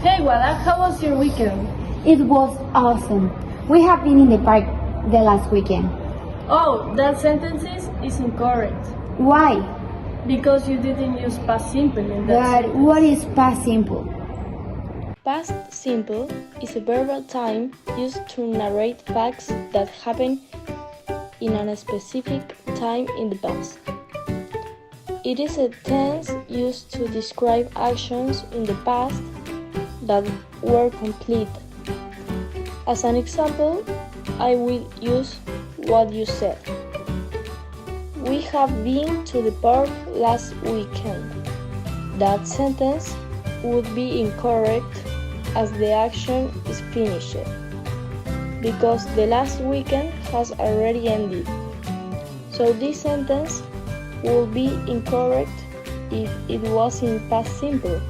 Hey Wada, how was your weekend? It was awesome. We have been in the park the last weekend. Oh, that sentence is incorrect. Why? Because you didn't use past simple in that But sentence. what is past simple? Past simple is a verbal time used to narrate facts that happen in a specific time in the past. It is a tense used to describe actions in the past that were complete. As an example, I will use what you said. We have been to the park last weekend. That sentence would be incorrect as the action is finished, because the last weekend has already ended. So this sentence would be incorrect if it was in past simple.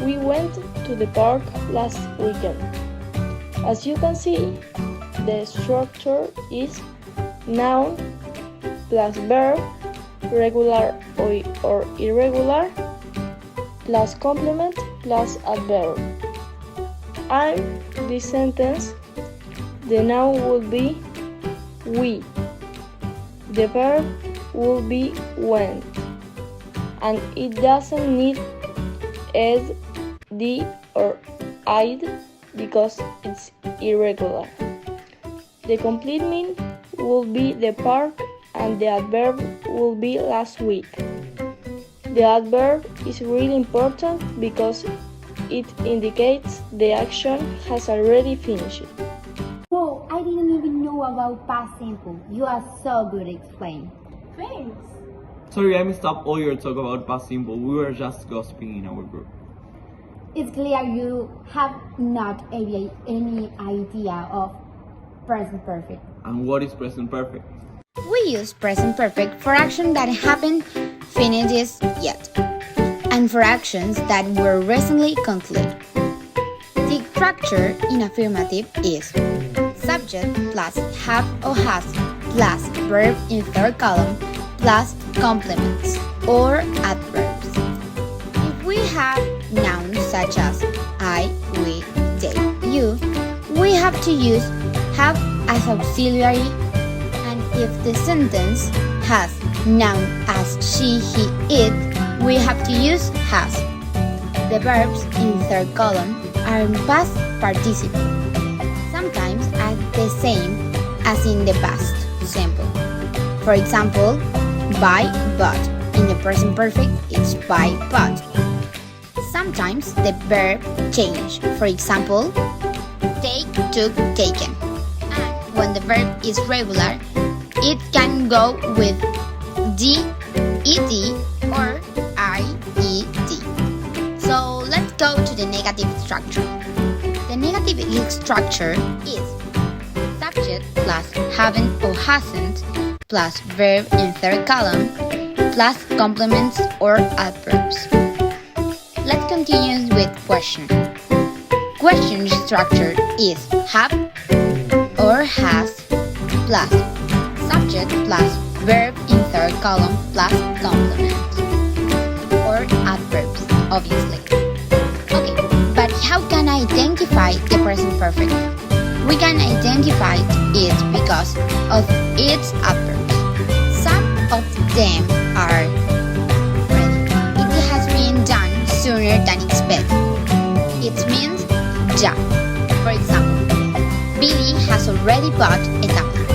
We went to the park last weekend. As you can see, the structure is noun plus verb, regular or irregular, plus complement plus adverb. And this sentence, the noun would be we, the verb will be went, and it doesn't need ed, the, or id because it's irregular. The complement will be the park and the adverb will be last week. The adverb is really important because it indicates the action has already finished. Whoa, I didn't even know about past simple. You are so good at explaining. Thanks. Sorry, I messed up all your talk about past simple. We were just gossiping in our group. It's clear you have not any idea of present perfect. And what is present perfect? We use present perfect for actions that haven't finished yet, and for actions that were recently concluded. The structure in affirmative is subject plus have or has plus verb in third column plus complements or adverbs. If we have nouns such as I, we, they, you, we have to use have as auxiliary, and if the sentence has noun as she, he, it, we have to use has. The verbs in third column are in past participle, sometimes are the same as in the past simple. For example, buy, bought. In the present perfect, it's buy, bought. Sometimes the verb change. For example, take, took, taken. And when the verb is regular, it can go with d, ed, or ied. So let's go to the negative structure. The negative structure is subject plus haven't or hasn't plus verb in third column plus complements or adverbs. Let's continue with question. Question structure is have or has plus subject plus verb in third column plus complement or adverbs, obviously. Okay, but how can I identify the present perfect? We can identify it because of its adverbs. Some of them are ready. It has been done sooner than expected. It means ya. For example, Billy has already bought a tablet.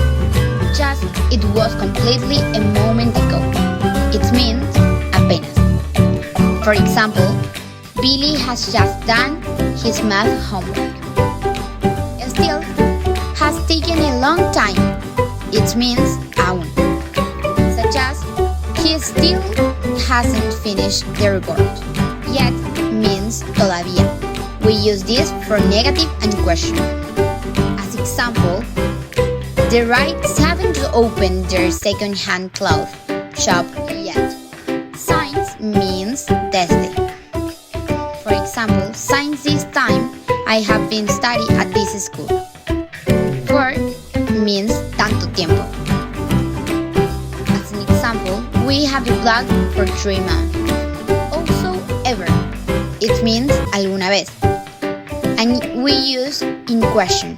Just it was completely a moment ago. It means apenas. For example, Billy has just done his math homework. Still has taken a long time. It means aún. Such as he still hasn't finished the report. Yet means todavía. We use this for negative and question. As example, the Wrights haven't opened their second-hand clothes shop yet. Science means desde. For example, since this time, I have been studying at this school. For means tanto tiempo. As an example, we have a blog for 3 months. Also, ever. it means alguna vez. And we use in question,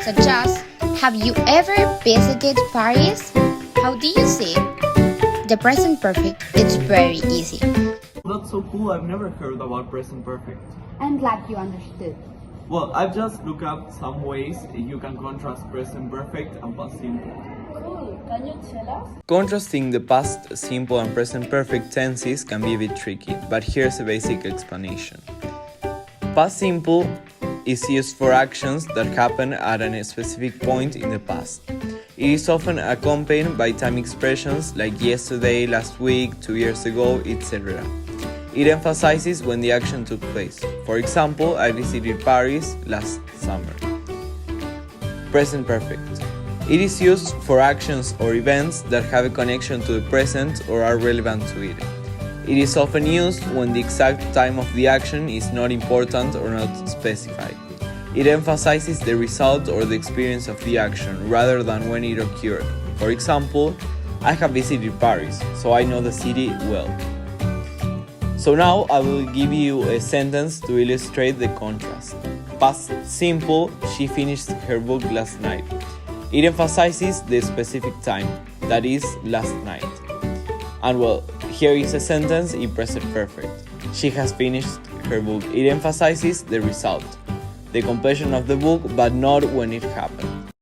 such as, have you ever visited Paris? How do you say it? The present perfect is very easy. That's so cool, I've never heard about present perfect. I'm glad you understood. Well, I've just looked up some ways you can contrast present perfect and past simple. Cool. Can you tell us? Contrasting the past simple and present perfect tenses can be a bit tricky, but here's a basic explanation. Past simple is used for actions that happen at a specific point in the past. It is often accompanied by time expressions like yesterday, last week, 2 years ago, etc. It emphasizes when the action took place. For example, I visited Paris last summer. Present perfect. It is used for actions or events that have a connection to the present or are relevant to it. It is often used when the exact time of the action is not important or not specified. It emphasizes the result or the experience of the action rather than when it occurred. For example, I have visited Paris, so I know the city well. So now I will give you a sentence to illustrate the contrast. Past simple, she finished her book last night. It emphasizes the specific time, that is, last night. And well, here is a sentence in present perfect. She has finished her book. It emphasizes the result, the completion of the book, but not when it happened.